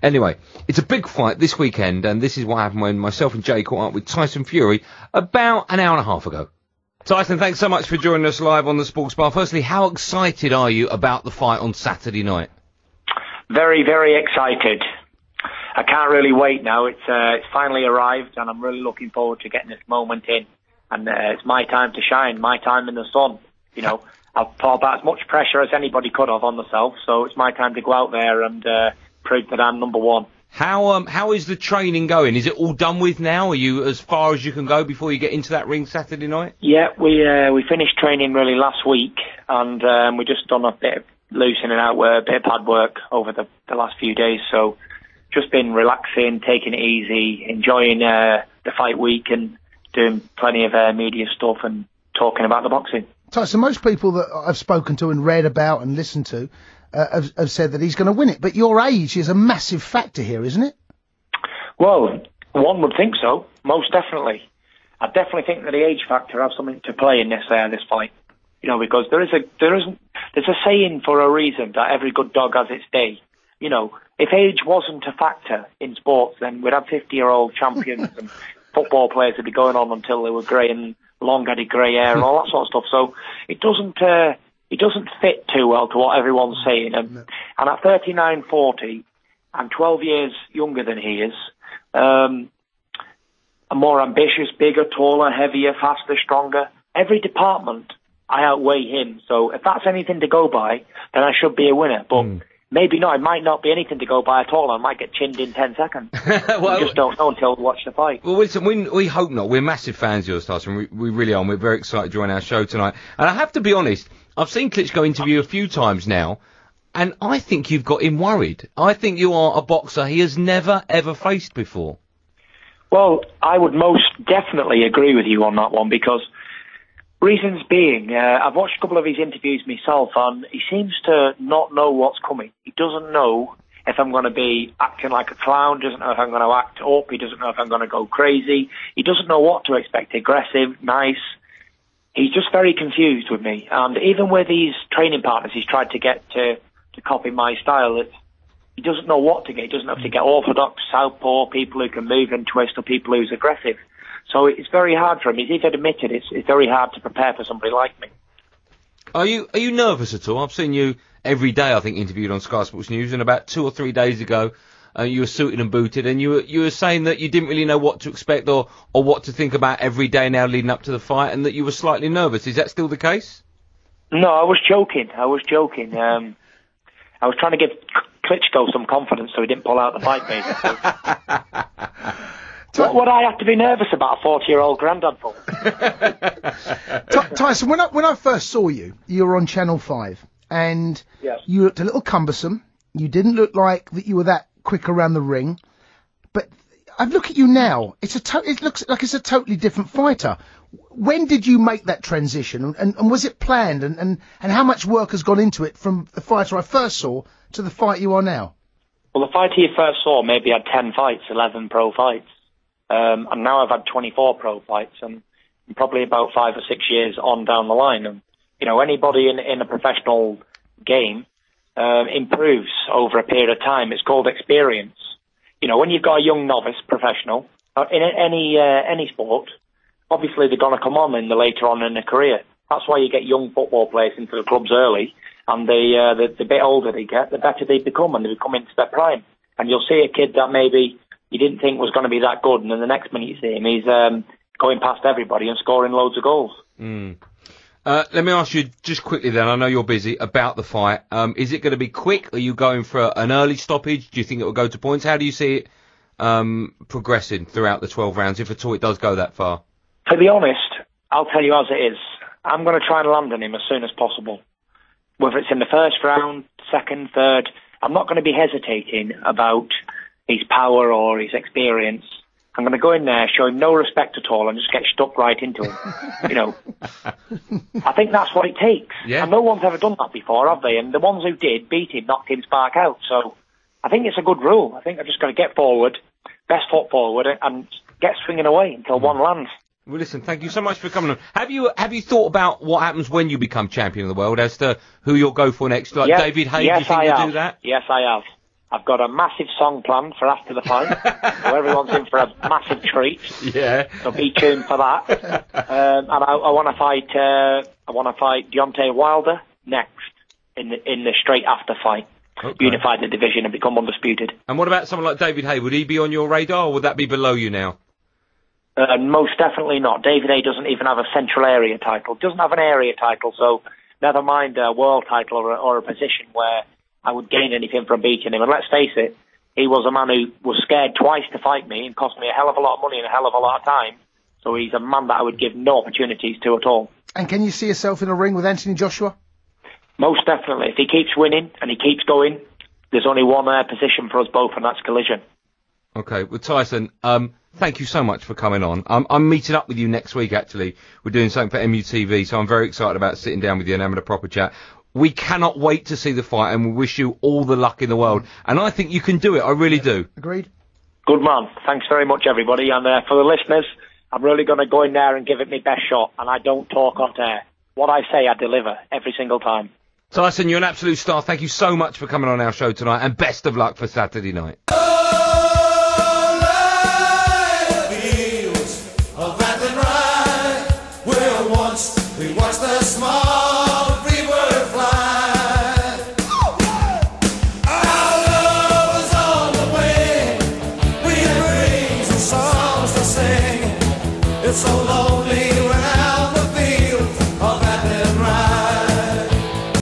Anyway, it's a big fight this weekend, and this is what happened when myself and Jay caught up with Tyson Fury about an hour and a half ago. Tyson, thanks so much for joining us live on the Sports Bar. Firstly, how excited are you about the fight on Saturday night? Very, very excited. I can't really wait now. It's finally arrived, and I'm really looking forward to getting this moment in. And it's my time to shine, my time in the sun. You know, I've put about as much pressure as anybody could have on myself, so it's my time to go out there and prove that I'm number one. How is the training going? Is it all done with now? Are you as far as you can go before you get into that ring Saturday night? Yeah, we finished training really last week, and we just done a bit of loosening out, a bit of pad work over the last few days. So just been relaxing, taking it easy, enjoying the fight week, and doing plenty of media stuff and talking about the boxing. Tyson, most people that I've spoken to and read about and listened to have said that he's going to win it, but your age is a massive factor here, isn't it? Well, one would think so, most definitely. I definitely think that the age factor has something to play in this fight. You know, because there's a saying for a reason that every good dog has its day. You know, if age wasn't a factor in sports, then we'd have 50-year-old champions and football players would be going on until they were grey and long-headed grey hair and all that sort of stuff. So it doesn't fit too well to what everyone's saying. And at 39, 40, I'm 12 years younger than he is. I'm more ambitious, bigger, taller, heavier, faster, stronger. Every department, I outweigh him. So if that's anything to go by, then I should be a winner. But maybe not. It might not be anything to go by at all. I might get chinned in 10 seconds. Well, we just don't know until we watch the fight. Well, listen, we hope not. We're massive fans of yours, Tyson. We really are. And we're very excited to join our show tonight. And I have to be honest, I've seen Klitschko interview a few times now, and I think you've got him worried. I think you are a boxer he has never, ever faced before. Well, I would most definitely agree with you on that one, because reasons being, I've watched a couple of his interviews myself, and he seems to not know what's coming. He doesn't know if I'm going to be acting like a clown, doesn't know if I'm going to act up, he doesn't know if I'm going to go crazy, he doesn't know what to expect, aggressive, nice. He's just very confused with me. And even with these training partners he's tried to get to copy my style, he doesn't know what to get. He doesn't know if to get orthodox, southpaw, people who can move and twist, or people who's aggressive. So it's very hard for him. He's even admitted it's very hard to prepare for somebody like me. Are you nervous at all? I've seen you every day, I think, interviewed on Sky Sports News, and about 2 or 3 days ago, you were suited and booted, and you were saying that you didn't really know what to expect or what to think about every day now leading up to the fight, and that you were slightly nervous. Is that still the case? No, I was joking. I was trying to give Klitschko some confidence so he didn't pull out the fight, basically. What would I have to be nervous about a 40-year-old granddad for? Tyson, when I first saw you, you were on Channel 5, and you looked a little cumbersome. You didn't look like that you were that quick around the ring. But I look at you now. It looks like it's a totally different fighter. When did you make that transition, and was it planned, and how much work has gone into it from the fighter I first saw to the fight you are now? Well, the fighter you first saw maybe had 10 fights, 11 pro fights. And now I've had 24 pro fights, and probably about 5 or 6 years on down the line. And, you know, anybody in a professional game improves over a period of time. It's called experience. You know, when you've got a young novice professional, in any sport, obviously they're going to come on later on in their career. That's why you get young football players into the clubs early, and the bit older they get, the better they become, and they become into their prime. And you'll see a kid that maybe you didn't think was going to be that good, and then the next minute you see him, he's going past everybody and scoring loads of goals. Let me ask you just quickly then, I know you're busy, about the fight. Is it going to be quick? Are you going for an early stoppage? Do you think it will go to points? How do you see it progressing throughout the 12 rounds, if at all it does go that far? To be honest, I'll tell you as it is. I'm going to try and land on him as soon as possible. Whether it's in the first round, second, third, I'm not going to be hesitating about his power or his experience. I'm going to go in there, show him no respect at all, and just get stuck right into him. You know, I think that's what it takes. Yeah. And no one's ever done that before, have they? And the ones who did beat him, knocked him spark out. So I think it's a good rule. I think I've just got to get forward, best foot forward, and get swinging away until one lands. Well, listen, thank you so much for coming on. Have you thought about what happens when you become champion of the world, as to who you'll go for next? Like David Haye, do you think you'll do that? Yes, I have. I've got a massive song planned for after the fight, so everyone's in for a massive treat. Yeah. So be tuned for that. And I want to fight. I want to fight Deontay Wilder next in the straight after fight. Okay. Unify the division and become undisputed. And what about someone like David Haye? Would he be on your radar, or would that be below you now? Most definitely not. David Haye doesn't even have a central area title. Doesn't have an area title, so never mind a world title or a position where I would gain anything from beating him. And let's face it, he was a man who was scared twice to fight me and cost me a hell of a lot of money and a hell of a lot of time. So he's a man that I would give no opportunities to at all. And can you see yourself in a ring with Anthony Joshua? Most definitely. If he keeps winning and he keeps going, there's only one position for us both, and that's collision. Okay, well, Tyson, thank you so much for coming on. I'm meeting up with you next week, actually. We're doing something for MUTV, so I'm very excited about sitting down with you and having a proper chat. We cannot wait to see the fight, and we wish you all the luck in the world. And I think you can do it. I really do. Agreed. Good man. Thanks very much, everybody. And for the listeners, I'm really going to go in there and give it my best shot, and I don't talk on air. What I say, I deliver every single time. Tyson, you're an absolute star. Thank you so much for coming on our show tonight, and best of luck for Saturday night. We watched the small